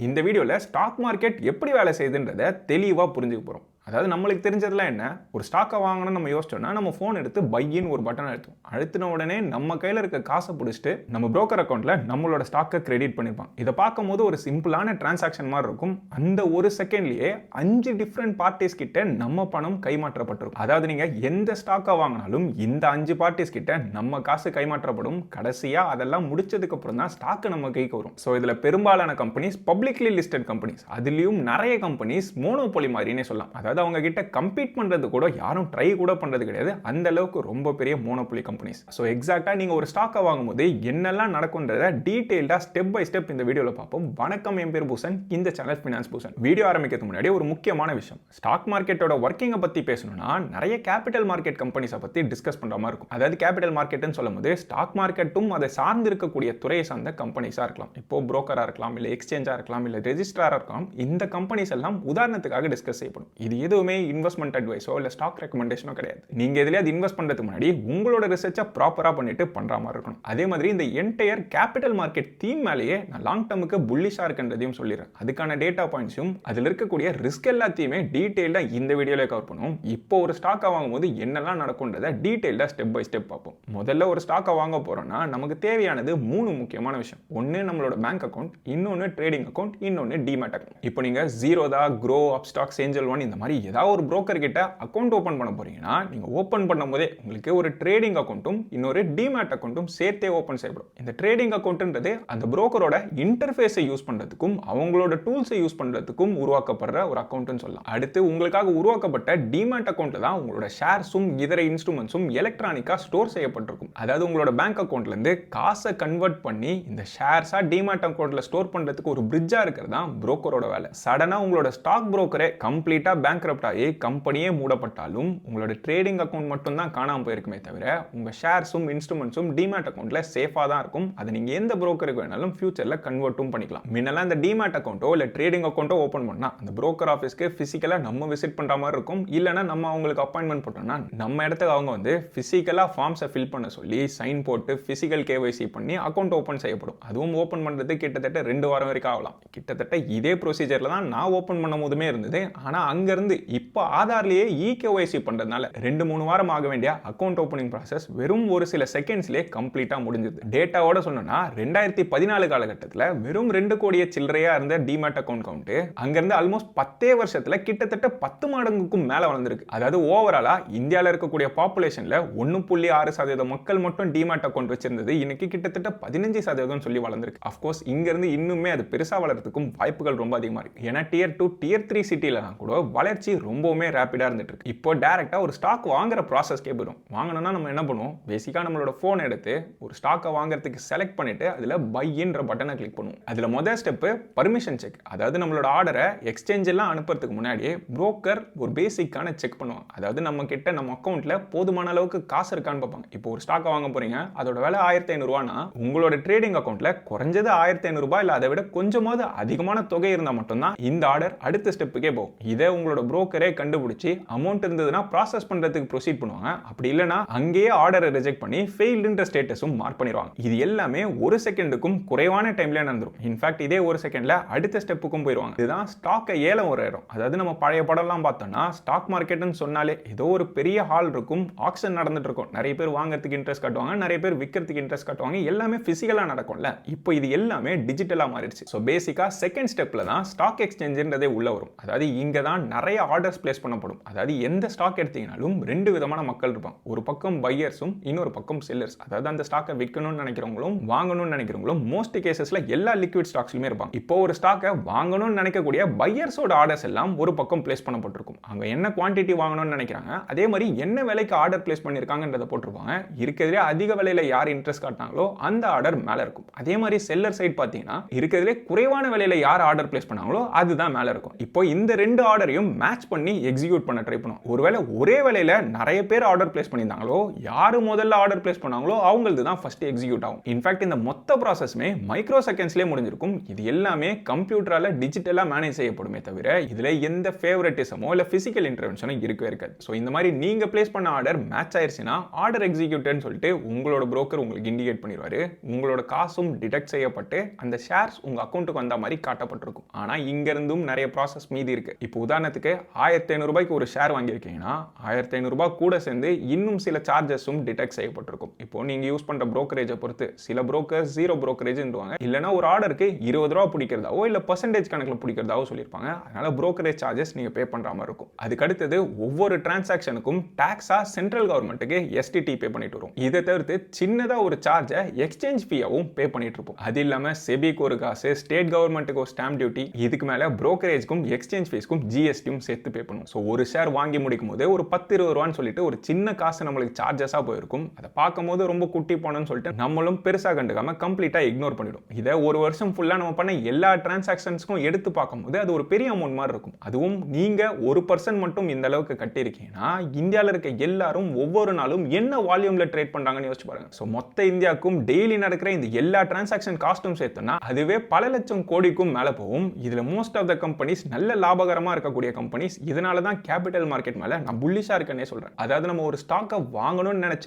இந்த வீடியோவில் stock market எப்படி வேலை செய்யுதுன்றதை தெளிவாக புரிஞ்சுக்க போகிறோம். அதாவது நம்மளுக்கு தெரிஞ்சதெல்லாம் என்ன, ஒரு ஸ்டாக்கை வாங்கணும்னு நம்ம யோசிச்சோம்னா நம்ம ஃபோன் எடுத்து பையின்னு ஒரு பட்டன் அழுத்தின உடனே நம்ம கையில் இருக்க காசை பிடிச்சிட்டு நம்ம புரோக்கர் அக்கௌண்ட்டில் நம்மளோட ஸ்டாக்கை கிரெடிட் பண்ணியிருப்பாங்க. இதை பார்க்கும்போது ஒரு சிம்பிளான டிரான்சாக்ஷன் மாதிரி இருக்கும். அந்த ஒரு செகண்ட்லேயே 5 டிஃப்ரெண்ட் பார்ட்டிஸ் கிட்ட நம்ம பணம் கைமாற்றப்பட்டிருக்கும். அதாவது நீங்கள் எந்த ஸ்டாக்கை வாங்கினாலும் இந்த 5 பார்ட்டிஸ் கிட்ட நம்ம காசு கைமாற்றப்படும். கடைசியாக அதெல்லாம் முடிச்சதுக்கு அப்புறம் தான் ஸ்டாக்கு நம்ம கைக்கு வரும். ஸோ இதில் பெரும்பாலான கம்பெனிஸ் பப்ளிக்லி லிஸ்டட் கம்பெனிஸ், அதுலேயும் நிறைய கம்பெனிஸ் மோனோபோலி மாதிரினே சொல்லலாம். அதாவது அவங்க கிட்ட கம்பீட் பண்றது கூட யாரும் ட்ரை கூட பண்றது கிடையாது. அந்த அளவுக்கு ரொம்ப பெரிய மோனோபோலி கம்பெனிஸ். சோ எக்ஸாக்ட்டா நீங்க ஒரு ஸ்டாக்கை வாங்கும்போது என்னெல்லாம் நடக்கும்ன்றத டீடைல்டா ஸ்டெப் பை ஸ்டெப் இந்த வீடியோல பார்ப்போம். வணக்கம், என் பேர் பூசன், இந்த சேனல் ஃபினான்ஸ் பூசன். வீடியோ ஆரம்பிக்கிறதுக்கு முன்னாடி ஒரு முக்கியமான விஷயம், ஸ்டாக் மார்க்கெட்டோட வர்க்கிங்கை பத்தி பேசணும்னா நிறைய கேபிட்டல் மார்க்கெட் கம்பெனிஸை பத்தி டிஸ்கஸ் பண்ற மாதிரி இருக்கும். அதாவது கேபிட்டல் மார்க்கெட்னு சொல்லும்போது ஸ்டாக் மார்க்கெட்டும் அதை சார்ந்து இருக்கக்கூடிய துறையை சார்ந்த கம்பெனிஸா இருக்கலாம். இப்போ புரோக்கரா இருக்கலாம், இல்ல எக்ஸ்சேஞ்சா இருக்கலாம், இல்ல ரெஜிஸ்ட்ராரா இருக்கலாம். இந்த கம்பெனிஸ் எல்லாம் உதாரணத்துக்காக டிஸ்கஸ் செய்யப்படும். இது எதுவுமே இன்வெஸ்ட்மெண்ட் அட்வைஸோ இல்ல ஸ்டாக் ரெக்கமெண்டேஷனோ கிடையாது. நீங்க எதுலயாவது இன்வெஸ்ட் பண்றதுக்கு முன்னாடி உங்களோட ரிசர்ச்சை ப்ராப்பரா பண்ணிட்டு பண்ற மாதிரி இருக்கணும். அதே மாதிரி இந்த என்டையர் கேபிட்டல் மார்க்கெட் தீம் மேலேயே நான் லாங் டர்முக்கு புல்லிஷா இருக்குன்றதையும் சொல்லிடுறேன். அதுக்கான டேட்டா பாயிண்ட்ஸும் அதுல இருக்கக்கூடிய ரிஸ்க் எல்லாத்தையுமே டீடைல்டா இந்த வீடியோல கவர் பண்ணுவோம். இப்போ ஒரு ஸ்டாக்கை வாங்கும்போது என்னெல்லாம் நடக்கும்ன்றதை டீடைல்டா ஸ்டெப் பை ஸ்டெப் பார்ப்போம். முதல்ல ஒரு ஸ்டாக்கை வாங்க போறோம்னா நமக்கு தேவையானது 3 முக்கியமான விஷயம். ஒன்னு நம்மளோட பேங்க் அக்கௌண்ட், இன்னொன்னு ட்ரேடிங் அக்கௌண்ட், இன்னொன்னு டிமேட் அக்கௌண்ட். இப்போ நீங்க Zerodha, grow, Upstox, angel one இந்த மாதிரி ஏதாவது ஒரு புரோக்கர் கிட்ட அக்கௌண்ட் ஓபன் பண்ண போறீங்கன்னா நீங்க ஓபன் பண்ணும்போதே உங்களுக்கு ஒரு ட்ரேடிங் அக்கௌண்ட்டும் இன்னொரு டிமேட் அக்கௌண்ட்டும் சேர்த்தே ஓபன் செய்யப்படும். இந்த ட்ரேடிங் அக்கௌண்ட்ன்றது அந்த புரோக்கரோட இன்டர்ஃபேஸை யூஸ் பண்றதுக்கும் அவங்களோட டூல்ஸை யூஸ் பண்றதுக்கும் உருவாக்கப்படுற ஒரு அக்கௌண்ட்னு சொல்லலாம். அடுத்து உங்களுக்காக உருவாக்கப்பட்ட டிமேட் அக்கௌண்ட்ல தான் உங்களோட ஷேர்ஸும் இதர இன்ஸ்ட்ருமெண்ட்ஸும் எலக்ட்ரானிக்கா ஸ்டோர் செய்யப்பட்டிருக்கும். அதாவது உங்களோட பேங்க் அக்கௌண்ட்ல இருந்து காசை கன்வெர்ட் பண்ணி இந்த ஷேர்ஸா டிமேட் அக்கௌண்ட்ல ஸ்டோர் பண்றதுக்கு ஒரு பிரிட்ஜா இருக்கிறது தான் புரோக்கரோட வேலை. சடனா உங்களோட ஸ்டாக் புரோக்கரே கம்ப்ளீட்டா பேங்க்ரப்ட் ஆகி கம்பெனியே மூடப்பட்டாலும் உங்களோட ட்ரேடிங் அக்கௌண்ட் மட்டும் தான் காணாம போயிருக்குமே தவிர உங்க ஷேர்ஸும் இன்ஸ்ட்ருமெண்ட்ஸும் டிமேட் அக்கௌண்ட்ல சேஃபா தான் இருக்கும். அதை நீங்க எந்த புரோக்கருக்கு வேணாலும் ஃபியூச்சர்ல கன்வெர்ட்டும் பண்ணிக்கலாம். முன்னெல்லாம் இந்த டிமேட் அக்கௌண்ட்டோ இல்ல ட்ரேடிங் அக்கௌண்ட்டோ ஓபன் பண்ணா அந்த புரோக்கர் ஆஃபீஸ்க்கு பிசிக்கலா நம்ம விசிட் பண்ற மாதிரி இருக்கும். இல்லனா நம்ம அவங்களுக்கு அப்பாயின்ட்மெண்ட் போட்டோம்னா நம்ம இடத்துக்கு அவங்க வந்து பிசிக்கலா ஃபார்ம்ஸை ஃபில் பண்ண சொல்லி சைன் போட்டு பிசிக்கல் கேஒய்சி பண்ணி அக்கௌண்ட் ஓபன் செய்யப்படும். அதுவும் ஓபன் பண்றது கிட்டத்தட்ட 2 வாரம் வரைக்கும் ஆகலாம். கிட்டத்தட்ட இதே ப்ரொசீஜர்ல தான் நான் ஓபன் பண்ணும் போதுமே இருந்தது. ஆனா அங்க இருந்து இப்போ ஆதார்லயே இகேஒய்சி பண்றதுனால 2-3 வாரம் ஆக வேண்டிய அக்கௌண்ட் ஓபனிங் ப்ராசஸ் வெறும் ஒரு சில செகண்ட்ஸ்லயே கம்ப்ளீட்டா முடிஞ்சது. டேட்டாவோட சொன்னா 2014 காலகட்டத்தில் வெறும் 2 கோடியே சில்லறையா இருந்த டிமேட் அக்கௌண்ட் கவுண்ட் அங்க இருந்து ஆல்மோஸ்ட் 10 வருஷத்துல கிட்டத்தட்ட 10 மடங்குக்கும் மேல வளர்ந்திருக்கு. அதாவது ஓவராலா இந்தியாவில் இருக்கக்கூடிய பாப்புலேஷன்ல 1.6% மக்கள் மட்டும் டிமேட் அக்கௌண்ட் வச்சிருந்தது இன்னைக்கு கிட்டத்தட்ட 15% சொல்லி வளர்ந்திருக்கு. அஃப்கோர்ஸ் இங்க இருந்து இன்னுமே அது பெருசா வளர்றதுக்கும் வாய்ப்புகள் ரொம்ப அதிகமா இருக்கு. ஏன்னா Tier 2, Tier 3 சிட்டில கூட வளர்ச்சி ரொம்பவுமே ரேப்பிடா இருந்துட்டு இருக்கு. இப்போ டைரக்டா ஒரு ஸ்டாக் வாங்குற ப்ராசஸ்க்கே போயிடும். வாங்கணும்னா நம்ம என்ன பண்ணுவோம், பேசிக்கா நம்மளோட போன் எடுத்து ஒரு ஸ்டாக்கை வாங்குறதுக்கு செலக்ட் பண்ணிட்டு அதுல பைன்ற பட்டனை கிளிக் பண்ணுவோம். அதுல முதல் ஸ்டெப் பர்மிஷன் செக். அதாவது நம்மளோட ஆர்டரை எக்ஸ்சேஞ்ச் எல்லாம் அனுப்புறதுக்கு முன்னாடியே புரோக்கர் ஒரு பேசிக்கான செக் பண்ணுவாங்க. அதாவது நம்ம கிட்ட நம்ம அக்கௌண்ட்ல போதுமான அளவுக்கு காசு இருக்கான்னு பார்ப்பாங்க. இப்போ ஒரு ஸ்டாக்கை வாங்க போறீங்க, அதோட விலை 1500 ரூபாய்னா உங்களோட ட்ரேடிங் அக்கௌண்ட்ல குறைஞ்சது 1500 ரூபாய் இல்ல அதை விட கொஞ்சமாவது அதிகமான தொகை இருந்தா மட்டும்தான் இந்த ஆர்டர் அடுத்த ஸ்டெப்புக்கே போகும். இதை உங்களோட புரோக்கரே கண்டுபிடிச்சு அமௌண்ட் இருந்ததுன்னா ப்ராசஸ் பண்றதுக்கு ப்ரொசீட் பண்ணுவாங்க. அப்படி இல்லனா அங்கேயே ஆர்டரை ரிஜெக்ட் பண்ணி ஃபெயில்டுன்ற ஸ்டேட்டஸும் மார்க் பண்ணிடுவாங்க. இது எல்லாமே ஒரு செகண்டுக்கும் குறைவான டைம்ல நடந்துரும். இன்ஃபேக்ட் இதே ஒரு செகண்ட்ல அடுத்த ஸ்டெப்புக்கும் போயிடுவாங்க. இதுதான் ஸ்டாக்கை ஏலம் ஒரு இடம். அதாவது நம்ம பழைய படம்லாம் பார்த்தோம்னா ஸ்டாக் மார்க்கெட்னு சொன்னாலே ஏதோ ஒரு பெரிய ஹால் இருக்கும், ஆக்ஷன் நடந்துட்டு இருக்கும். நிறைய பேர் வாங்குறதுக்கு இன்ட்ரெஸ்ட் காட்டுவாங்க, நிறைய பேர் விற்கிறதுக்கு இன்ட்ரெஸ்ட் காட்டுவாங்க. எல்லாமே பிசிக்கலா நடக்கும்ல. இப்போ இது எல்லாமே டிஜிட்டலா மாறிடுச்சு. ஸோ பேசிக்கா செகண்ட் ஸ்டெப்ல தான் ஸ்டாக் எக்ஸ்சேஞ்சுன்றதே உள்ள வரும். அதாவது இங்க தான் நிறைய ஆர்டர்ஸ் பிளேஸ் பண்ணப்படும். அதாவது எந்த ஸ்டாக் எடுத்தீங்கனாலும் 2 விதமான மக்கள் இருப்பாங்க. ஒரு பக்கம் பையர்ஸும் இன்னொரு பக்கம் செல்லர்ஸ். அதாவது அந்த ஸ்டாக்கை விற்கணும்னு நினைக்கிறவங்களும் வாங்கணும்னு நினைக்கிறவங்களும் மோஸ்ட் கேசஸ்ல எல்லா லிக்விட் ஸ்டாக்ஸ்லயுமே இருப்பாங்க. இப்போ ஒரு ஸ்டாக்கை வாங்கணும்னு நினைக்கக்கூடிய பையர்ஸோட ஆர்டர்ஸ் எல்லாம் ஒரு பக்கம் பிளேஸ் பண்ணப்பட்டிருக்கும். அவங்க என்ன குவான்டிட்டி வாங்கணும்னு நினைக்கிறாங்க, அதே மாதிரி என்ன விலைக்கு ஆர்டர் பிளேஸ் பண்ணிருக்காங்கன்றத போட்டிருப்பாங்க. இருக்கிறதுலே அதிக விலையில யார் இன்ட்ரெஸ்ட் காட்டினாங்களோ அந்த ஆர்டர் மேல இருக்கும். அதே மாதிரி செல்லர் சைட் பார்த்தீங்கன்னா இருக்கிறதுலே குறைவான விலையில யார் ஆர்டர் பிளேஸ் பண்ணாங்களோ அதுதான் மேல இருக்கும். இப்போ இந்த 2 ஆர்டரையும் மேட்ச் பண்ணி எக்ஸிக்யூட் பண்ண ட்ரை பண்ணும். ஒருவேளை ஒரே வேலையில நிறைய பேர் ஆர்டர் பிளேஸ் பண்ணியிருந்தாங்களோ, யாரு முதல்ல ஆர்டர் பிளேஸ் பண்ணாங்களோ அவங்களுக்கு தான் ஃபர்ஸ்ட் எக்ஸிக்யூட் ஆகும். இன்ஃபேக்ட் இந்த மொத்த ப்ராசஸ்மே மைக்ரோ செகண்ட்ஸ்லேயே முடிஞ்சிருக்கும். இது எல்லாமே கம்ப்யூட்டரால டிஜிட்டலா மேனேஜ் செய்யப்படுமே தவிர இதுல எந்த ஃபேவரட்டிசமோ இல்ல பிசிக்கல் இன்டர்வென்ஷனோ இருக்கவே இருக்காது. ஸோ இந்த மாதிரி நீங்க பிளேஸ் பண்ண ஆர்டர் மேட்ச் ஆயிருச்சுன்னா ஆர்டர் எக்ஸிக்யூட்டட்னு சொல்லிட்டு உங்களோட புரோக்கர் உங்களுக்கு இண்டிகேட் பண்ணிடுவாரு. உங்களோட காசும் டிடெக்ட் செய்யப்பட்டு அந்த ஷேர்ஸ் உங்க அக்கௌண்ட்டுக்கு வந்த மாதிரி காட்டப்பட்டிருக்கும். ஆனா இங்க இருந்தும் நிறைய ப்ராசஸ் மீதி இருக்கு. இப்போ உதாரணத்துக்கு 1500 ரூபாய்க்கு ஒரு ஷேர் வாங்கியிருக்கீங்கன்னா 1500 ரூபாய் கூட சேர்ந்து இன்னும் சில சார்ஜஸும் டிடெக்ட் செய்யப்பட்டிருக்கும். இப்போ நீங்க யூஸ் பண்ற புரோக்கரேஜை பொறுத்து சில புரோக்கர் ஜீரோ புரோக்கரேஜ்ன்றுவாங்க, இல்லைன்னா ஒரு ஆர்டருக்கு 20 ரூபா பிடிக்கிறதாவோ இல்ல பர்சன்டேஜ் கணக்கில் பிடிக்கிறதாவோ சொல்லியிருப்பாங்க. அதனால புரோக்கரேஜ் சார்ஜஸ் நீங்க பே பண்ற மாதிரி இருக்கும். அதுக்கு அடுத்தது ஒவ்வொரு டிரான்சாக்ஷனுக்கும் டாக்ஸா சென்ட்ரல் கவர்மெண்ட்டுக்கு எஸ்டிடி பே பண்ணிட்டு வரும். இதை தவிர்த்து சின்னதா ஒரு சார்ஜை எக்ஸ்சேஞ்ச் ஃபீயாவும் பே பண்ணிட்டு இருப்போம். அது இல்லாம செபிக்கு ஒரு காசு, ஸ்டேட் கவர்மெண்ட்டுக்கு ஒரு ஸ்டாம்ப் டியூட்டி, இதுக்கு மேல புரோக்கரேஜ்க்கும் எக்ஸ்சேஞ்ச் ஃபீஸ்க்கும் ஜிஎஸ்டியும் சேர்த்து பே பண்ணும். ஸோ ஒரு ஷேர் வாங்கி முடிக்கும் போது ஒரு 10-20 ரூபான்னு சொல்லிட்டு ஒரு சின்ன காசு நம்மளுக்கு சார்ஜஸா போயிருக்கும். அதை பார்க்கும்போது ரொம்ப குட்டி போனோம்னு சொல்லிட்டு நம்மளும் பெருசா கண்டுக்காம கம்ப்ளீட்டா இக்னோர் பண்ணிடும். இதை ஒரு வருஷம் ஃபுல்லா நம்ம பண்ண எல்லா டிரான்சாக்ஷன்ஸ்க்கும் எடுத்து பார்க்கும்போது அது ஒரு பெரிய அமௌண்ட் மாதிரி இருக்கும். அதுவும் நீங்க 1% மட்டும் இந்த அளவுக்கு கட்டியிருக்கீங்கன்னா இந்தியாவில் இருக்க எல்லாரும் ஒவ்வொரு நாளும் என்ன வால்யூம்ல ட்ரேட் பண்றாங்கன்னு யோசிச்சு பாருங்க. ஸோ மொத்த இந்தியாவுக்கும் டெய்லி நடக்கிற இந்த எல்லா டிரான்சாக்ஷன் காஸ்ட்டும் சேர்த்தோம்னா அதுவே பல லட்சம் கோடிக்கும் மேல போகும். இதுல மோஸ்ட் ஆஃப் த கம்பெனிஸ் நல்ல லாபகரமா இருக்கக்கூடிய கம்பெனிஸ். இதனால தான் கேபிட்டல் மார்க்கெட் மேல நான் புல்லிஷா இருக்கேனே சொல்றேன். அதாவது நம்ம ஒரு ஸ்டாக்கை வாங்கணும்னு நினைச்ச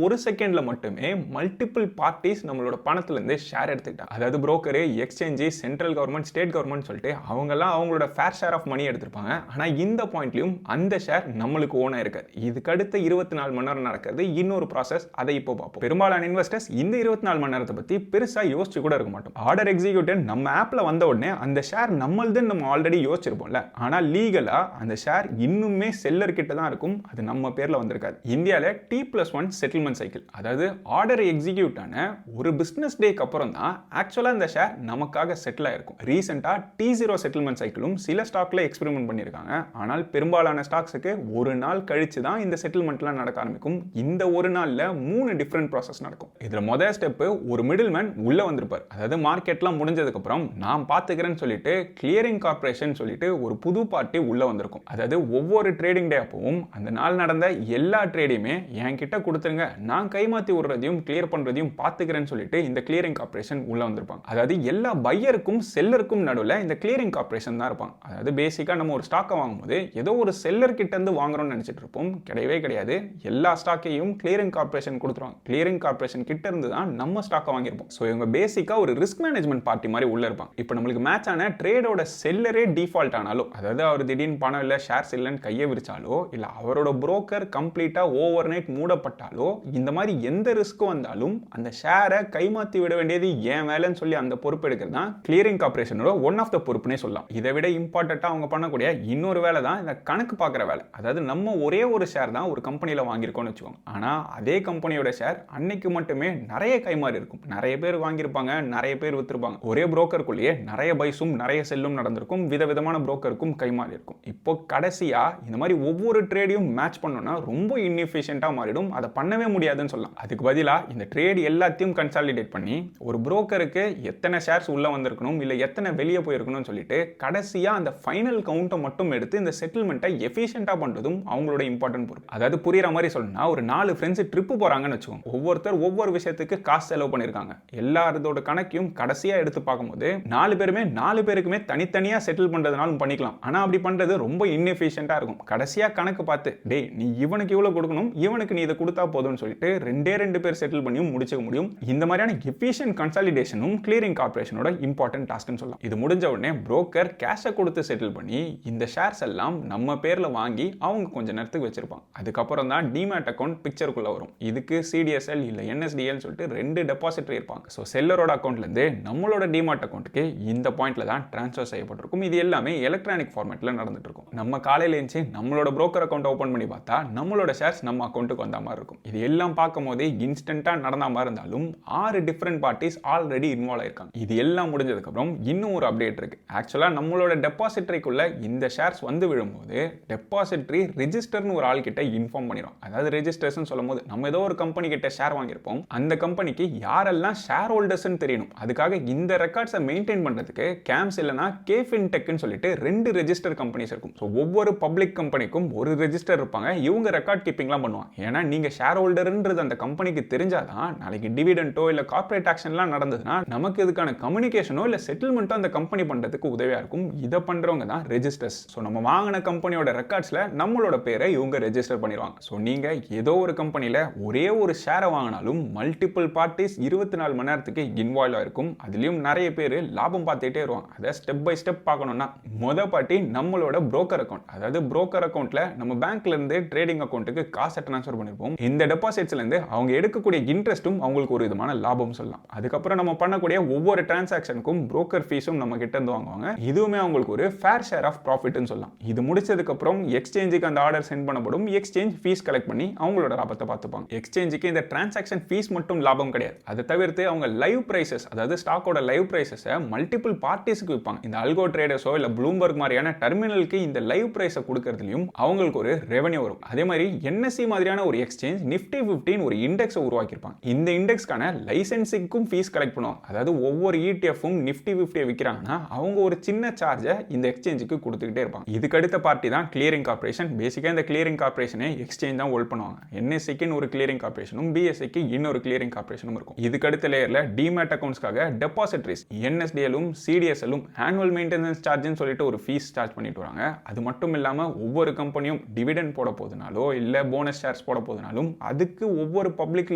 ஒரு செகண்ட்ல மட்டுமே மல்டிபிள் பார்ட்டிஸ் நம்மளோட பணத்துல இருந்து ஷேர் எடுத்துக்கிட்டாங்க. அதாவது broker, exchange, central government, state government சொல்லிட்டு அவங்க எல்லாம் அவங்களோட ஃபேர் ஷேர் ஆஃப் மணி எடுத்திருப்பாங்க. ஆனா இந்த பாயிண்ட்லயும் அந்த ஷேர் நம்மளுக்கு ஓனா இருக்காது. இதுக்கு அடுத்த 24 மணி நேரம் நடக்கிறது இன்னொரு ப்ராசஸ். அதை இப்போ பார்ப்போம். பெரும்பாலான இன்வெஸ்டர்ஸ் இந்த 24 மணி நேரத்தை பத்தி பெருசா யோசிச்சு கூட இருக்க மாட்டோம். ஆர்டர் எக்ஸிக்யூட்டிவ் நம்ம ஆப்ல வந்த உடனே அந்த ஷேர் நம்மள்துன்னு நம்ம ஆல்ரெடி யோசிச்சிருப்போம்ல. ஆனா லீகலா அந்த ஷேர் இன்னுமே செல்லர் கிட்ட தான் இருக்கும். அது நம்ம பேர்ல வந்திருக்காது. இந்தியால T+1 செட்டில்மெண்ட் சைக்கிள், அதாவது ஆர்டர் எக்ஸிக்யூட் ஆன ஒரு பிசினஸ் டேக்கு அப்புறம் தான் ஆக்சுவலா இந்த ஷேர் நமக்காக செட்டில் ஆயிருக்கும். ரீசெண்டா T0 செட்டில்மெண்ட் சைக்கிளும் சில ஸ்டாக்ல எக்ஸ்பெரிமெண்ட் பண்ணிருக்காங்க. ஆனால் பெரும்பாலான ஸ்டாக்ஸுக்கு ஒரு நாள் கழிச்சு தான் இந்த செட்டில்மெண்ட்லாம் நடக்க ஆரம்பிக்கும். இந்த ஒரு நாள்ல 3 டிஃபரெண்ட் ப்ராசஸ் நடக்கும். இதுல முதல் ஸ்டெப் ஒரு மிடில் மேன் உள்ள வந்திருப்பார். அதாவது மார்க்கெட்லாம் முடிஞ்சதுக்கு அப்புறம் நான் பாத்துக்கிறேன்னு சொல்லிட்டு கிளியரிங் கார்ப்பரேஷன் சொல்லிட்டு ஒரு புது பார்ட்டி உள்ள வந்திருக்கும். அதாவது ஒவ்வொரு ட்ரேடிங் டே அப்பவும் அந்த நாள் நடந்த எல்லா ட்ரேடையுமே என்கிட்ட கொடுத்துருங்க, நான் கைமாத்தி விடுறதையும் கிளியர் பண்றதையும் பாத்துக்கிறேன்னு சொல்லிட்டு இந்த கிளியரிங் கார்ப்பரேஷன் உள்ள வந்திருப்பாங்க. அதாவது எல்லா பையருக்கும் செல்லருக்கும் நடுவில் இந்த கிளியரிங் கார்ப்பரேஷன் தான் இருப்பாங்க. அதாவது பேசிக்கா நம்ம ஒரு ஸ்டாக்கை வாங்கும்போது ஏதோ ஒரு செல்லர் கிட்ட இருந்து வாங்குறோம்னு நினைச்சிட்டு இருப்போம். கிடையவே கிடையாது. எல்லா ஸ்டாக்கையும் கிளியரிங் கார்ப்பரேஷன் கொடுத்துருவாங்க. கிளியரிங் கார்ப்பரேஷன் கிட்ட இருந்து தான் நம்ம ஸ்டாக்கை வாங்கியிருப்போம். ஸோ இவங்க பேசிக்கா ஒரு ரிஸ்க் மேனேஜ்மெண்ட் பார்ட்டி மாதிரி உள்ள இருப்பாங்க. இப்போ நம்மளுக்கு மேட்ச் ஆன ட்ரேடோட செல்லரே டிஃபால்ட் ஆனாலும், அதாவது அவர் திடீர்னு பணம் இல்லை, ஷேர்ஸ் இல்லைன்னு கையை விரிச்சாலோ, இல்லை அவரோட புரோக்கர் கம்ப்ளீட்டா ஓவர் நைட் மூடப்பட்டாலோ, இந்த மாதிரி எந்த ரிஸ்க் வந்தாலும் அந்த ஷேரை கைமாத்தி விட வேண்டியது ஏன் வேலைன்னு சொல்லி அந்த பொறுப்பு எடுக்கிறது தான் கிளியரிங் கார்ப்பரேஷனோட ஒன் ஆஃப் த பொறுப்புனே சொல்லலாம். இதை விட இம்பார்ட்டண்டா அவங்க பண்ணக்கூடிய இன்னொரு வேலை தான் இந்த கணக்கு பார்க்குற வேலை. அதாவது நம்ம ஒரே ஒரு ஷேர் தான் ஒரு கம்பெனியில் வாங்கியிருக்கோம்னு வச்சுக்கோங்க. ஆனால் அதே கம்பெனியோட ஷேர் அன்னைக்கு மட்டுமே நிறைய கைமாறி இருக்கும். நிறைய பேர் வாங்கியிருப்பாங்க, நிறைய பேர் வித்துருப்பாங்க. ஒரே புரோக்கருக்குள்ளேயே நிறைய பைஸும் நிறைய செல்லும் நடந்திருக்கும். விதவிதமான புரோக்கருக்கும் கைமாறி இருக்கும். இப்போ கடைசியா இந்த மாதிரி ஒவ்வொரு ட்ரேடையும் மேட்ச் பண்ணோம்னா ரொம்ப இன்எஃபிஷியன்ட்டா மாறிடும். அதை பண்ணவே முடியாதுன்னு சொல்லலாம். அதுக்கு பதிலாக இந்த ட்ரேட் எல்லாத்தையும் கன்சாலிடேட் பண்ணி ஒரு புரோக்கருக்கு எத்தனை ஷேர்ஸ் உள்ள வந்திருக்கணும், இல்லை எத்தனை வெளியே போயிருக்கணும்னு சொல்லிட்டு கடைசியா அந்த ஃபைனல் கவுண்டை மட்டும் எடுத்து இந்த செட்டில்மெண்ட்டை எஃபிஷியன்ட்டா பண்றதும் அவங்களோட இம்பார்ட்டன்ட் பொறுப்பு. அதாவது புரியுற மாதிரி சொல்லணும்னா ஒரு 4 ஃப்ரெண்ட்ஸ் ட்ரிப்பு போறாங்கன்னு வச்சுக்கோங்க. ஒவ்வொருத்தர் ஒவ்வொரு விஷயத்துக்கு காசு செலவு பண்ணிருக்காங்க. எல்லாரோட கணக்கையும் கடைசியா எடுத்து பார்க்கும்போது 4 பேருக்குமே தனித்தனியா செட்டில் பண்றதுனாலும் பண்ணிக்கலாம். ஆனா அப்படி பண்றது ரொம்ப இன்எஃபிஷியன்ட்டா இருக்கும். கடைசியா கணக்கு பார்த்து டேய் நீ இவனுக்கு இவ்வளவு கொடுக்கணும், இவனுக்கு நீ இதை கொடுத்தா போதும்னு சொல்லிட்டு 2 பேர் செட்டில் பண்ணியும் முடிச்சுக்க முடியும். இந்த மாதிரியான எஃபிஷியன்ட் கன்சாலிடேஷனும் கிளியரிங் கார்ப்பரேஷனோட இம்பார்ட்டன்ட் டாஸ்க்னு சொல்லலாம். இது முடிஞ்ச உடனே புரோக்கர் கேஷை கொடுத்து செட்டில் பண்ணி இந்த ஷேர்ஸ் எல்லாம் நம்ம பேர்ல வாங்கி அவங்க கொஞ்ச நேரத்துக்கு வச்சிருப்பாங்க. அதுக்கப்புறம் தான் டிமேட் அக்கௌண்ட் பிக்சருக்குள்ள வரும். இதுக்கு CDSL இல்ல NSDL சொல்லிட்டு 2 டெபாசிட்டரி இருப்பாங்க. ஸோ செல்லரோட அக்கௌண்ட்ல இருந்து நம்மளோட டிமாட் அக்கௌண்ட்டுக்கு இந்த பாயிண்ட்ல தான் டிரான்ஸ்ஃபர் செய்யப்பட்டிருக்கும். இது எல்லாமே எலக்ட்ரானிக் ஃபார்மேட்ல நடந்துட்டு இருக்கும். நம்ம காலையில எழுந்து நம்மளோட புரோக்கர் அக்கௌண்ட் ஓபன் பண்ணி பார்த்தா நம்மளோட ஷேர்ஸ் நம்ம அக்கௌண்ட்டுக்கு வந்த மாதிரி இருக்கும். இது எல்லாம் பார்க்கும் போதே இன்ஸ்டன்டா நடந்த மாதிரி இருந்தாலும் 6 டிஃபரெண்ட் பார்ட்டிஸ் ஆல்ரெடி இன்வால்வ் ஆயிருக்காங்க. இது எல்லாம் முடிஞ்சதுக்கு அப்புறம் இன்னும் ஒரு அப்டேட் இருக்கு. ஆக்சுவலா நம்மளோட டெபாசிட்டரிக்குள்ள இந்த ஷேர்ஸ் வந்து விழும்போது டெபாசிட்டரி ரெஜிஸ்டர்னு ஒரு ஆள் கிட்ட இன்ஃபார்ம் பண்ணிடும். அதாவது ரெஜிஸ்டர்ஸ் சொல்லும்போது நம்ம ஏதோ ஒரு கம்பெனி கிட்ட ஷேர் வாங்கியிருப்போம். அந்த கம்பெனிக்கு யாரெல்லாம் ஷேர் ஹோல்டர்ஸ்னு தெரியணும். அதுக்காக இந்த ரெக்கார்ட்ஸை மெயின்டைன் பண்றதுக்கு கேம்ஸ் இல்லைனா கேஃபின்டெக்னு சொல்லிட்டு 2 ரெஜிஸ்டர் கம்பெனிஸ் இருக்கும். ஸோ ஒவ்வொரு பப்ளிக் கம்பெனிக்கும் ஒரு ரெஜிஸ்டர் இருப்பாங்க. இவங்க ரெக்கார்ட் கீப்பிங்லாம் பண்ணுவாங்க. ஏன்னா நீங்க ஷேர் ஹோல்டர்ன்றது அந்த கம்பெனிக்கு தெரிஞ்சாதான் நாளைக்கு டிவிடெண்டோ இல்ல கார்ப்பரேட் ஆக்ஷன்லாம் நடந்ததுன்னா நமக்கு இதுக்கான கம்யூனிகேஷனோ இல்ல செட்டில்மெண்ட்டோ அந்த கம்பெனி பண்றதுக்கு உதவியா இருக்கும். இதை பண்றவங்க தான் ரெஜிஸ்டர்ஸ். ஸோ நம்ம வாங்கின கம்பெனியோட ரெக்கார்ட்ஸ்ல நம்மளோட பேரை இவங்க ரெஜிஸ்டர் பண்ணிடுவாங்க. ஸோ நீங்க ஏதோ ஒரு கம்பெனில ஒரே ஒரு ஷேரை வாங்கினாலும் மல்டிபிள் பார்ட்டிஸ் 24 மணி நேரத்துக்கு இன்வால்வ் ஆயிருக்கும். அதுலயும் நிறைய பேர் லாபம் பார்த்துட்டே வருவாங்க. அதை ஸ்டெப் பை ஸ்டெப் பார்க்கணும்னா மொதல் பார்ட்டி நம்மளோட புரோக்கர் அக்கௌண்ட். அதாவது புரோக்கர் அக்கௌண்ட்ல நம்ம பேங்க்ல இருந்து ட்ரேடிங் அக்கௌண்ட்டுக்கு காசை ட்ரான்ஸ்ஃபர் பண்ணிருப்போம். இந்த டெபாசிட்ஸ்ல இருந்து அவங்க எடுக்கக்கூடிய இன்ட்ரெஸ்ட்டும் அவங்களுக்கு ஒரு விதமான லாபம் சொல்லலாம். அதுக்கப்புறம் நம்ம பண்ணக்கூடிய ஒவ்வொரு டிரான்சாக்ஷனுக்கும் புரோக்கர் ஃபீஸும் நம்ம கிட்ட இருந்து வாங்குவாங்க. இதுவுமே அவங்களுக்கு ஒரு ஃபேர் ஷேர் ஆஃப் ப்ராஃபிட்னு சொல்லலாம். இது முடிச்சதுக்கு அப்புறம் எக்ஸ்சேஞ்சுக்கு அந்த ஆர்டர் சென்ட் பண்ணப்படும். எக்ஸ்சேஞ்ச் ஃபீஸ் கலெக்ட் பண்ணி அவங்களோட லாபத்தை பார்த்துப்பாங்க. எக்ஸ்சேஞ்சுக்கு இந்த டிரான்சாக்ஷன் ஃபீஸ் மட்டும் லாபம் கிடையாது. அதை தவிர்த்து அவங்க லைவ் பிரைசஸ், அதாவது ஸ்டாக்கோட லைவ் பிரைசஸை மல்டிபிள் பார்ட்டிஸ்க்கு விற்பாங்க. இந்த அல்கோ ட்ரேடர்ஸோ இல்ல ப்ளூம்பர்க் மாதிரியான டெர்மினலுக்கு இந்த லைவ் பிரைஸை கொடுக்கறதுலயும் அவங்களுக்கு ஒரு ரெவன்யூ வரும். அதே மாதிரி என்எஸ்சி மாதிரியான ஒரு எக்ஸ்சேஞ்ச் நிஃப்டி 15 ஒரு இண்டெக்ஸை உருவாக்கியிருப்பாங்க. இந்த இண்டெக்ஸ்க்கான லைசென்சிங்கும் ஃபீஸ் கலெக்ட் பண்ணுவாங்க. அதாவது ஒவ்வொரு ETF-ம் நிஃப்டி 50 விற்கிறாங்கன்னா அவங்க ஒரு சின்ன சார்ஜை இந்த எக்ஸ்சேஞ்சுக்கு கொடுத்துக்கிட்டே இருப்பாங்க. இதுக்கு அடுத்த பார்ட்டி தான் கிளியரிங் கார்ப்பரேஷன். பேசிக்கா இந்த கிளியரிங் கார்ப்பரேஷனே எக்ஸ்சேஞ்ச் தான் ஹோல்ட் பண்ணுவாங்க. என்எஸ்சிக்கு ஒரு கிளியரிங் கார்ப்பரேஷனும் பிஎஸ்சிக்கு இன்னொரு கிளியரிங் கார்ப்பரேஷனும் இருக்கும். இதுக்கு அடுத்த லேயர்ல டிமேட் அக்கவுண்ட்ஸ்க்காக டெபாசிட்டரிஸ் என்எஸ்டிஎலும் சிடிஎஸ்எலும் ஆனுவல் மெயின்டெனன்ஸ் சார்ஜ்னு சொல்லிட்டு ஒரு ஃபீஸ் சார்ஜ் பண்ணிட்டு வராங்க. அது மட்டும் இல்லாம ஒவ்வொரு கம்பெனியும் டிவிடெண்ட் போட போதுனாலோ இல்ல போனஸ் ஷேர்ஸ் போட போதுனாலும் அதுக்கு ஒவ்வொரு பப்ளிக்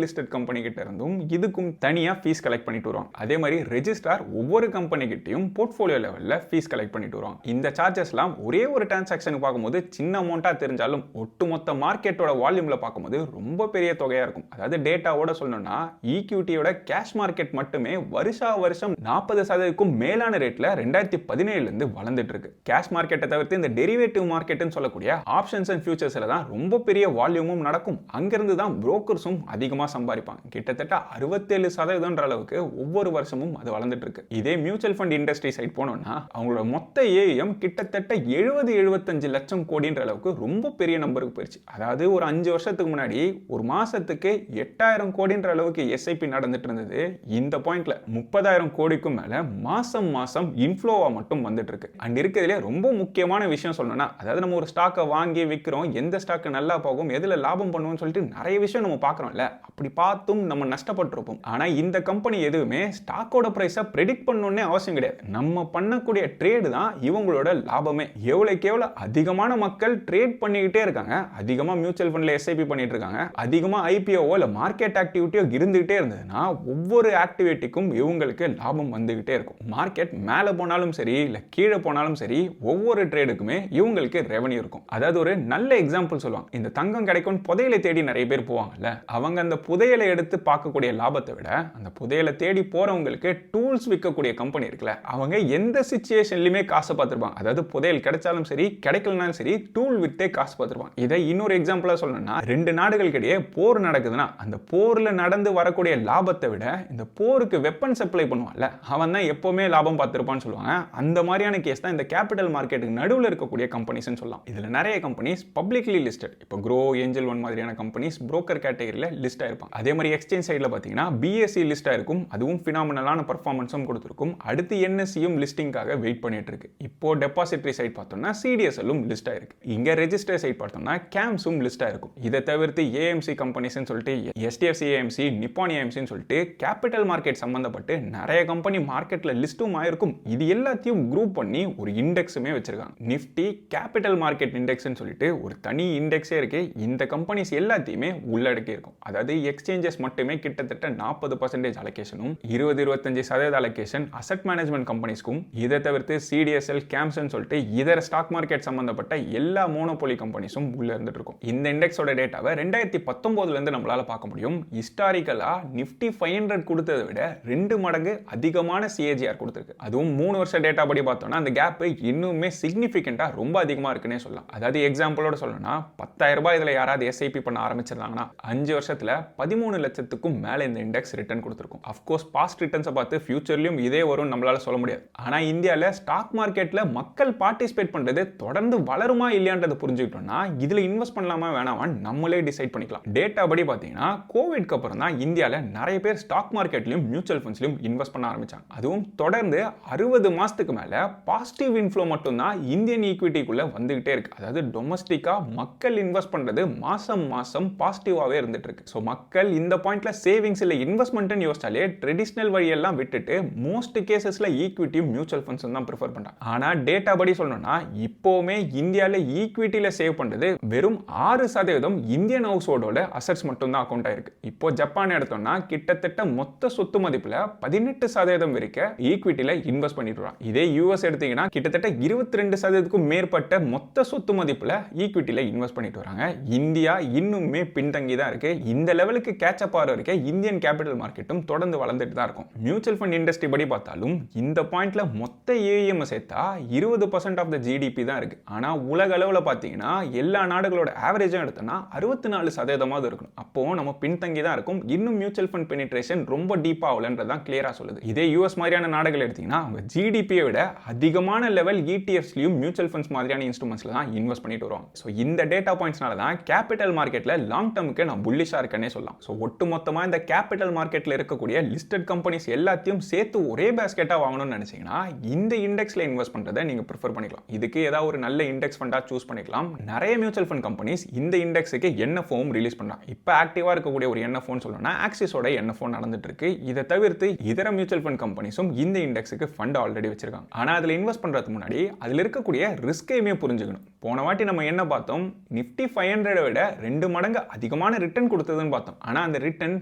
லிஸ்டட் கம்பெனி கிட்ட இருந்தும் இதுக்கும் தனியா ஃபீஸ் கலெக்ட் பண்ணிட்டு வருவாங்க. அதே மாதிரி ரெஜிஸ்ட்ரார் ஒவ்வொரு கம்பெனி கிட்டயும் போர்ட்ஃபோலியோ லெவல்ல ஃபீஸ் கலெக்ட் பண்ணிட்டு வருவாங்க. இந்த சார்ஜஸ்லாம் ஒரே ஒரு டிரான்சாக்ஷனுக்கு பார்க்கும்போது சின்ன அமௌண்ட்டா தெரிஞ்சாலும் ஒட்டுமொத்த மார்க்கெட்டோட வால்யூம்ல பார்க்கும்போது ரொம்ப பெரிய தொகையா இருக்கும். அதாவது டேட்டாவோட சொல்லணும்னா ஈக்விட்டியோட கேஷ் மார்க்கெட் மட்டுமே வருஷா வருஷம் 40% மேலான ரேட்ல 2017 இருந்து வளர்ந்துட்டு இருக்கு. கேஷ் மார்க்கெட்டை தவிர்த்து இந்த டெரிவேட்டிவ் மார்க்கெட்னு சொல்லக்கூடிய ஆப்ஷன்ஸ் அண்ட் ஃபியூச்சர்ஸ்ல தான் ரொம்ப பெரிய வால்யூமும் நடக்கும். அங்கிருந்து தான் புரோக்கர்ஸும் அதிகமா சம்பாதிப்பாங்க. கிட்டத்தட்ட 67% அளவுக்கு ஒவ்வொரு வருஷமும் அது வளர்ந்துட்டு இருக்கு. இதே மியூச்சுவல் ஃபண்ட் இண்டஸ்ட்ரி சைட் போனோம்னா அவங்களோட மொத்த ஏஎம் கிட்டத்தட்ட 70-75 லட்சம் கோடின்ற அளவுக்கு ரொம்ப பெரிய நம்பருக்கு போயிடுச்சு. அதாவது ஒரு 5 வருஷத்துக்கு முன்னாடி ஒரு மாசத்துக்கு 8000 கோடின்ற அளவுக்கு எஸ்ஐபி நடந்துட்டு இருந்தது. இந்த பாயிண்ட்ல 30,000 கோடிக்கும் மேல மாசம் மாசம் இன்ஃப்ளோவா மட்டும் வந்துட்டு இருக்கு. அண்ட் இருக்கிறதுல ரொம்ப முக்கியமான விஷயம் சொல்லணும்னா, அதாவது நம்ம ஒரு ஸ்டாக்கை வாங்கி விற்கிறோம், எந்த ஸ்டாக் நல்லா போகும், எதுல லாபம் பண்ணுவோம்னு சொல்லிட்டு நிறைய விஷயம் நம்ம பார்க்கறோம்ல. அப்படி பார்த்தும் நம்ம நஷ்டப்பட்டிருப்போம். ஆனா இந்த கம்பெனி எதுவுமே ஸ்டாக்கோட பிரைஸை பிரெடிக்ட் பண்ணணும்னே அவசியம் கிடையாது. நம்ம பண்ணக்கூடிய ட்ரேடு தான் இவங்களோட லாபமே. எவ்வளவுக்கு எவ்வளவு அதிகமான மக்கள் ட்ரேட் பண்ணிக்கிட்டே இருக்காங்க, அதிகமா மியூச்சுவல் ஃபண்ட்ல எஸ்ஐபி பண்ணிட்டு இருக்காங்க, அதிகமா ஐபிஓ இல்ல மார்க்கெட் ஆக்டிவிட்டியோ இருந்துகிட்டே இருந்ததுன்னா ஒவ்வொரு ஆக்டிவிட்டிக்கும் இவங்களுக்கு லாபம் வந்துகிட்டே இருக்கும். மார்க்கெட் மேல போனாலும் சரி இல்ல கீழே போனாலும் சரி ஒவ்வொரு ட்ரேடுக்குமே இவங்களுக்கு ரெவன்யூ இருக்கும். அதாவது ஒரு நல்ல எக்ஸாம்பிள் சொல்லுவாங்க. இந்த தங்கம் கிடைக்கும் புதையலை தேடி நிறைய பேர் போவாங்கல்ல, அவங்க அந்த புதையலை எடுத்து பார்க்கக்கூடிய லாபத்தை விட அந்த புதையலை தேடி போறவங்களுக்கு டூல்ஸ் விற்கக்கூடிய கம்பெனி இருக்குல்ல, அவங்க எந்த சிச்சுவேஷன்லயுமே காசை பார்த்துருப்பாங்க. அதாவது புதையல் கிடைச்சாலும் சரி கிடைக்கலனாலும் சரி டூல் வித்தே காசு பார்த்துருப்பாங்க. இதை இன்னொரு எக்ஸாம்பிளா சொல்லணும்னா, 2 நாடுகளுக்கிடையே போர் நடக்குதுன்னா அந்த போர்ல நடந்து வரக்கூடிய லாபத்தை விட இந்த போருக்கு வெப்பன் சப்ளை பண்ணுவான்ல அவன் தான் எப்பவுமே லாபம் பார்த்திருப்பான்னு சொல்லுவாங்க. அந்த மாதிரியான கேஸ் தான் இந்த கேபிட்டல் மார்க்கெட்டுக்கு நடுவில் இருக்கக்கூடிய கம்பெனிஸ்னு சொல்லலாம். இதுல நிறைய கம்பெனிஸ் பப்ளிக்லி லிஸ்டட். இப்போ க்ரோ, ஏஞ்சல் ஒன் மாதிரியான கம்பெனிஸ் புரோக்கர் கேட்டகரியில லிஸ்ட் ஆயிருப்பாங்க. அதே மாதிரி எக்ஸ்சேஞ்ச் சைடில் பார்த்தீங்கன்னா பிஎஸ்சி லிஸ்ட் ஆயிருக்கும். அதுவும் ஃபினாமினலான பர்ஃபார்மன்ஸும் கொடுத்துருக்கும். அடுத்து என்எஸ்சியும் லிஸ்டிங்காக வெயிட் பண்ணிட்டு இருக்கு. இப்போ டெபாசிட்டரி சைட் பார்த்தோம்னா சிடிஎஸ்எல்லும் லிஸ்ட் ஆயிருக்கு. இங்க ரெஜிஸ்டர் சைட் பார்த்தோம்னா கேம்ஸும் லிஸ்ட் ஆயிருக்கும். இதை தவிர்த்து ஏஎம்சி கம்பெனிஸ்னு சொல்லிட்டு எஸ்டிஎஃப்சி ஏஎம்சி, நிப்பான் ஏஎம்சின்னு சொல்லிட்டு கேபிட்டல் மார்க்கெட் சம்பந்தப்பட்டு நிறைய கம்பெனி மார்க்கெட்ல லிஸ்டும் ஆயிருக்கும். இது எல்லாத்தையும் குரூப் பண்ணி ஒரு இண்டெக்ஸுமே வச்சிருக்காங்க. நிஃப்டி கேபிட்டல் மார்க்கெட் இண்டெக்ஸ்னு சொல்லிட்டு ஒரு தனி இண்டெக்ஸே இருக்கு. இந்த கம்பெனிஸ் எல்லாத்தையுமே உள்ளடக்கி இருக்கும். அதாவது எக்ஸ்சேஞ்சஸ் மட்டுமே கிட்டத்தட்ட 40% அலோகேஷனும் 20-25% அலோகேஷன் அசெட் மேனேஜ்மெண்ட் கம்பெனிஸ்க்கும், இதை தவிர்த்து சிடிஎஸ்எல், கேம்ஸ்னு சொல்லிட்டு இதர ஸ்டாக் மார்க்கெட் சம்பந்தப்பட்ட எல்லா மோனோபோலி கம்பெனிஸும் உள்ள இருந்துட்டு இருக்கும். இந்த இண்டெக்ஸோட டேட்டாவை 2019 இருந்து நம்மளால பார்க்க முடியும். ஹிஸ்டாரிக்கலா நிஃப்டி 500 கொடுத்ததை விட 2 மடங்கு அதிகமான சிஏஜிஆர் கொடுத்திருக்கு. அதுவும் 3 வருஷ டேட்டா படி பார்த்தோம்னா அந்த கேப் இன்னுமே சிக்னிஃபிகண்டா ரொம்ப அதிகமா இருக்குன்னே சொல்லலாம். அதாவது எக்ஸாம்பிளோட சொல்லணும்னா 10,000 ரூபாய் இதுல யாராவது எஸ்ஐபி பண்ண ஆரம்பிச்சிருந்தாங்கன்னா 5 வருஷத்துல 13 லட்சத்துக்கும் மேல இந்த இண்டெக்ஸ் ரிட்டர்ன் கொடுத்திருக்கும். அஃப்கோர்ஸ் பாஸ்ட் ரிட்டர்ன்ஸை பார்த்து ஃபியூச்சர்லயும் இதே வரும் நம்மளால சொல்ல முடியாது. ஆனா இந்தியால ஸ்டாக் மார்க்கெட்ல மக்கள் பார்ட்டிசிபேட் பண்றது தொடர்ந்து வளருமா இல்லையான்றதை புரிஞ்சுக்கிட்டோம்னா இதுல இன்வெஸ்ட் பண்ணலாமா வேணாமான்னு நம்மளே டிசைட் பண்ணிக்கலாம். டேட்டா படி பார்த்தீங்கன்னா கோவிட்க்கு அப்புறம் தான் இந்தியால நிறைய பேர் ஸ்டாக் மார்க்கெட்லயும் மியூச்சுவல் ஃபண்ட்ஸ்லயும் இன்வெஸ்ட் பண்ண ஆரம்பிச்சாங்க. அதுவும் தொடர்ந்து 60 மாசத்துக்கு மேல பாசிட்டிவ் இன்ஃப்ளோ மட்டும் எல்லாம் இந்தியன் ஈக்விட்டிக்குள்ள வந்துகிட்டே இருக்கு. அதாவது டொமஸ்டிக்கா மக்கள் இன்வெஸ்ட் பண்றது மாசம் மாசம் பாசிட்டிவாவே இருந்துட்டு இருக்கு. ஸோ மக்கள் இந்த பாயிண்ட்ல சேவிங்ஸ் இல்லை இன்வெஸ்ட்மெண்ட்னு யோசிச்சாலே ட்ரெடிஷனல் வழியெல்லாம் விட்டுட்டு மோஸ்ட் கேசஸ்ல ஈக்விட்டியும் மியூச்சுவல் ஃபண்ட்ஸ் தான் ப்ரிஃபர் பண்றாங்க. ஆனா டேட்டா படி சொல்லணும்னா இப்போவுமே இந்தியாவில் ஈக்விட்டியில சேவ் பண்றது வெறும் 6% இந்தியன் ஹவுஸ் ஹோல்டோட அசட்ஸ் மட்டும் தான் அக்கௌண்ட் ஆயிருக்கு. இப்போ ஜப்பான் எடுத்தோம்னா கிட்டத்தட்ட மொத்த சொத்து மதிப்புல 18% வரைக்கும் ஈக்விட்டியில இன்வெஸ்ட் பண்ணிட்டு வராங்க. இதே யூஎஸ் எடுத்தீங்கன்னா கிட்டத்தட்ட 22%க்கும் மேற்பட்ட மொத்த சொத்து மதிப்புல ஈக்விட்டியில இன்வெஸ்ட் பண்ணிட்டு வராங்க. இந்தியா இன்னுமே பின்தங்கி தான் இருக்கு. இந்த லெவலுக்கு கேட்சப் ஆகிற வரைக்கும் இந்தியன் கேபிட்டல் மார்க்கெட்டும் தொடர்ந்து வளர்ந்துட்டு தான் இருக்கும். மியூச்சுவல் ஃபண்ட் இண்டஸ்ட்ரி படி பார்த்தாலும் இந்த பாயிண்ட்ல மொத்த ஏஎம் சேர்த்தா 20% ஆஃப் த ஜிடிபி தான் இருக்கு. ஆனா உலக அளவுல பாத்தீங்கன்னா எல்லா நாடுகளோட ஆவரேஜும் எடுத்தோம்னா 64% இருக்கணும். அப்போ நம்ம பின்தங்கி தான் இருக்கும். இன்னும் மியூச்சுவல் ஃபண்ட் பெனிட்ரேஷன் ரொம்ப டீப்பா ஆகலன்றதான் கிளியரா சொல்லுது. இதே யூஎஸ் மாதிரியான நாடுகள் எடுத்தீங்கன்னா அவங்க ஜிடிபியை விட அதிகமான லெவல் இடிஎஃப்ஸ்லயும் மியூச்சுவல் ஃபண்ட்ஸ் மாதிரியான இன்ஸ்ட்ருமெண்ட்ஸ்ல தான் இன்வெஸ்ட் பண்ணிட்டு வருவாங்க. ஸோ இந்த டேட்டா பாயிண்ட்ஸ்னால தான் கேபிட்டல் மார்க்கெட்ல லாங் டர்முக்கு நான் புல்லிஷா இருக்கேன்னே சொல்லலாம். ஸோ ஒட்டு மொத்தமா இந்த கேபிட்டல் மார்க்கெட்ல இருக்கக்கூடிய லிஸ்டட் கம்பெனிஸ் எல்லாத்தையும் சேர்த்து ஒரே பேஸ்கெட்டா வாங்கணும்னு நினைச்சீங்கன்னா இந்த இண்டெக்ஸ்ல இன்வெஸ்ட் பண்றதை நீங்க ப்ரிஃபர் பண்ணிக்கலாம். இதுக்கு ஏதாவது ஒரு நல்ல இண்டெக்ஸ் ஃபண்டா சூஸ் பண்ணிக்கலாம். நிறைய மியூச்சுவல் ஃபண்ட் கம்பெனிஸ் இந்த இண்டெக்ஸுக்கு என்எஃப்ஓவும் ரிலீஸ் பண்றாங்க. இப்போ ஆக்டிவா இருக்கக்கூடிய ஒரு என்எஃப்ஓன்னு சொல்லணும்னா ஆக்சிஸோட என்எஃப்ஓ நடந்துட்டு இருக்கு. இதை தவிர்த்து இதர மியூச்சுவல் ஃபண்ட் கம்பெனிஸும் இந்த இண்டெக்ஸுக்கு ஃபண்ட் ஆல்ரெடி வச்சிருக்காங்க. ஆனா அதுல இன்வெஸ்ட் பண்றதுக்கு முன்னாடி அதுல இருக்கக்கூடிய ரிஸ்கையுமே புரிஞ்சுக்கணும். போன வாட்டி நம்ம என்ன பார்த்தோம், நிஃப்டி 500 விட 2 மடங்கு அதிகமான ரிட்டர்ன் கொடுத்ததுன்னு பார்த்தோம். ஆனா அந்த ரிட்டர்ன்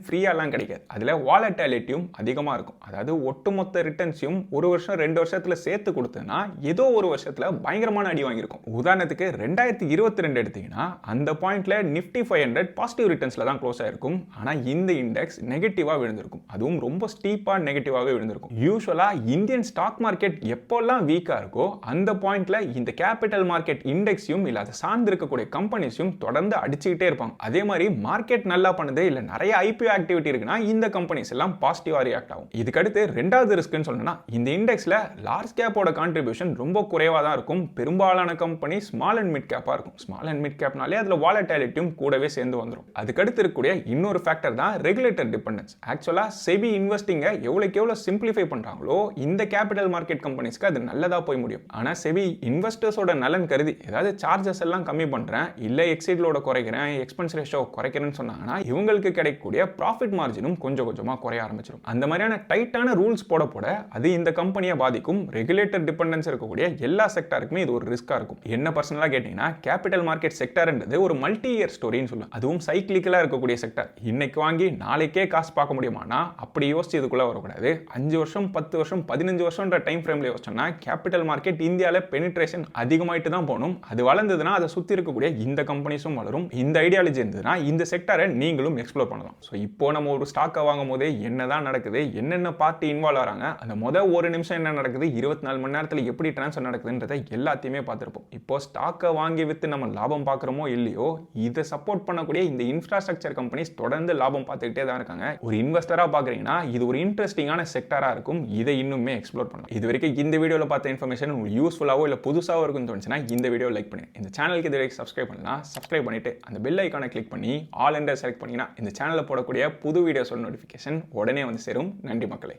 ஃப்ரீயாலாம் கிடைக்காது. அதுல வாலட்டிலிட்டியும் அதிகமா இருக்கும். அதாவது ஒட்டுமொத்த ரிட்டர்ன்ஸையும் ஒரு வருஷம் 2 வருஷத்துல சேர்த்து கொடுத்ததுன்னா ஏதோ ஒரு வருஷத்துல பயங்கரமான அடி வாங்கியிருக்கும். உதாரணத்துக்கு 2022 எடுத்தீங்கன்னா அந்த பாயிண்ட்ல நிஃப்டி 500 பாசிட்டிவ் ரிட்டர்ன்ஸ்ல தான் க்ளோஸ் ஆயிருக்கும். ஆனா இந்த இண்டெக்ஸ் நெகட்டிவா விழுந்திருக்கும். அதுவும் ரொம்ப ஸ்டீப்பா நெகட்டிவாவே விழுந்திருக்கும். யூசுவலா இந்தியன் ஸ்டாக் மார்க்கெட் எப்போல்லாம் வீக்கா இருக்கோ அந்த பாயிண்ட்ல இந்த கேபிட்டல் மார்க்கெட் இண்டெக்ஸையும் இல்ல அதை சார்ந்து இருக்கக்கூடிய கம்பெனிஸையும் தொடர்ந்து அடிச்சுக்கிட்டே இருப்பாங்க. அதே மாதிரி மார்க்கெட் நல்லா பண்ணுது இல்ல நிறைய ஐபிஓ ஆக்டிவிட்டி இருக்குன்னா இந்த கம்பெனிஸ் எல்லாம் பாசிட்டிவா ரியாக்ட் ஆகும். இதுக்கு அடுத்து ரெண்டாவது ரிஸ்க்னு சொல்லணும்னா இந்த இண்டெக்ஸ்ல லார்ஜ் கேப்போட கான்ட்ரிபியூஷன் ரொம்ப குறைவா தான் இருக்கும். பெரும்பாலான கம்பெனி ஸ்மால் அண்ட் மிட் கேப்பா இருக்கும். ஸ்மால் அண்ட் மிட் கேப்னாலே அதுல வாலட்டிலிட்டியும் கூடவே சேர்ந்து வந்துடும். அதுக்கு அடுத்து இருக்கக்கூடிய இன்னொரு ஃபேக்டர் தான் ரெகுலேட்டர் டிபெண்டன்ஸ். ஆக்சுவலா செபி இன்வெஸ்டிங்க எவ்வளவு சிம்பிளிஃபை பண்றாங்களோ இந்த கேபிட்டல் மார்க்கெட் கம்பெனிஸ்க்கு அது நல்லதா போய் முடியும். ஆனா செபி இன்வெஸ்டர்ஸோட நலன் கருதி ஏதாவது சார்ஜஸ் எல்லாம் கம்மி பண்றேன் இல்ல எக்ஸிட்லோட குறைக்கிறேன் எக்ஸ்பென்ஸ் ரேஷியோ குறைக்கிறேன்னு சொன்னாங்கன்னா இவங்களுக்கு கிடைக்கக்கூடிய ப்ராஃபிட் மார்ஜினும் கொஞ்சம் கொஞ்சமா குறைய ஆரம்பிச்சிடும். அந்த மாதிரியான டைட்டான ரூல்ஸ் போட அது இந்த கம்பெனியை பாதிக்கும். ரெகுலேட்டர் டிபெண்டன்ஸ் இருக்கக்கூடிய எல்லா செக்டாருக்குமே இது ஒரு ரிஸ்கா இருக்கும். என்ன பர்சனலா கேட்டீங்கன்னா கேபிட்டல் மார்க்கெட் செக்டார்ன்றது ஒரு மல்டி இயர் ஸ்டோரின்னு சொல்லுவோம். அதுவும் சைக்கிளிக்கலா இருக்கக்கூடிய செக்டார். இன்னைக்கு வாங்கி நாளைக்கே காசு பார்க்க முடியுமானா அப்படி யோசிச்சு இதுக்குள்ள வரக்கூடாது. 5 வருஷம் 10 வருஷம் 15 வருஷம்ன்ற டைம் ஃப்ரேம்ல யோசிச்சோம்னா கேபிட்டல் மார்க்கெட் இந்தியாவில் பெனிட்ரேஷன் அதிகமாயிட்டு தான் போகணும். அது வளர்ந்ததுன்னா அதை சுத்தி இருக்கக்கூடிய இந்த கம்பெனிஸும் வளரும். இந்த ஐடியாலஜி இருந்ததுன்னா இந்த செக்டாரை நீங்களும் எக்ஸ்ப்ளோர் பண்ணலாம். ஸோ இப்போ நம்ம ஒரு ஸ்டாக்கை வாங்கும் போதே என்னதான் நடக்குது, என்னென்ன பார்ட்டி இன்வால்வ் ஆறாங்க, அந்த ஒரு நிமிஷம் என்ன நடக்குது, 24 மணி நேரத்தில் எப்படி டிரான்ஸ்ஃபர் நடக்குதுன்றதை எல்லாத்தையுமே பார்த்துருப்போம். இப்போ ஸ்டாக்கை வாங்கி வித்து நம்ம லாபம் பார்க்குறோமோ இல்லையோ இதை சப்போர்ட் பண்ணக்கூடிய இந்த இன்ஃப்ராஸ்ட்ரக்சர் கம்பெனிஸ் தொடர்ந்து லாபம் பார்த்துக்கிட்டே தான் இருக்காங்க. ஒரு இன்வெஸ்டரா பார்க்குறீங்கன்னா இது ஒரு இன்ட்ரெஸ்டிங்கான செக்டாரா இருக்கும். இதை இன்னுமே எக்ஸ்ப்ளோர் பண்ணலாம். இது வரைக்கும் இந்த வீடியோவில் பார்த்த இன்ஃபர்மேஷன் யூஸ்ஃபுல்லாவோ இல்லை புதுசாவோ இருக்குன்னு தோணுச்சுன்னா இந்த வீடியோ லைக் பண்ணுங்க. இந்த சேனலுக்கு இது வரைக்கும் சப்ஸ்கிரைப் பண்ணலாம். சப்ஸ்கிரைப் பண்ணிட்டு அந்த பெல் ஐக்கானை கிளிக் பண்ணி ஆல் என்ற செலக்ட் பண்ணிங்கன்னா இந்த சேனலில் போடக்கூடிய புது வீடியோஸோட நோட்டிஃபிகேஷன் உடனே வந்து சேரும். நன்றி மக்களே.